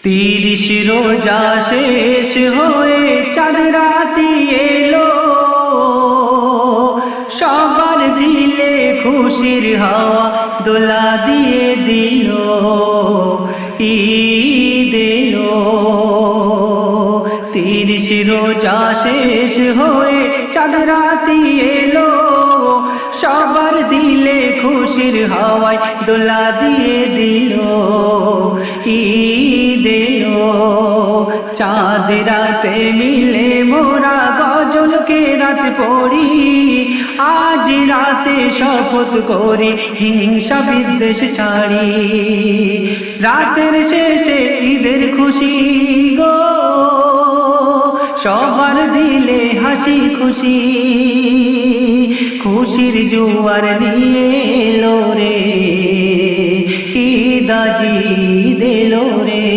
30 রোজা শেষ হয়ে চাঁদ রাতি এলো, সবার দিলে খুশির হাওয়া দোলা দিয়ে দিল। ঈদ এলো, 30 রোজা শেষ হয়ে চাঁদ রাতি এলো, সবার দিলে খুশির হাওয়ায় দোলা দিয়ে দিল। ঈদ এলো, চাঁদ রাতে মিলে মোরা গজলকে রাত পড়ি, আজ রাতে শপথ করি হিংসা বিদ্বেষ ছাড়ি। রাতের শেষে ঈদের খুশি গো, সবার দিলে হাসি খুশি, খুশির জোয়ার নিয়ে এলো রে, ঈদ আজি দিলো রে।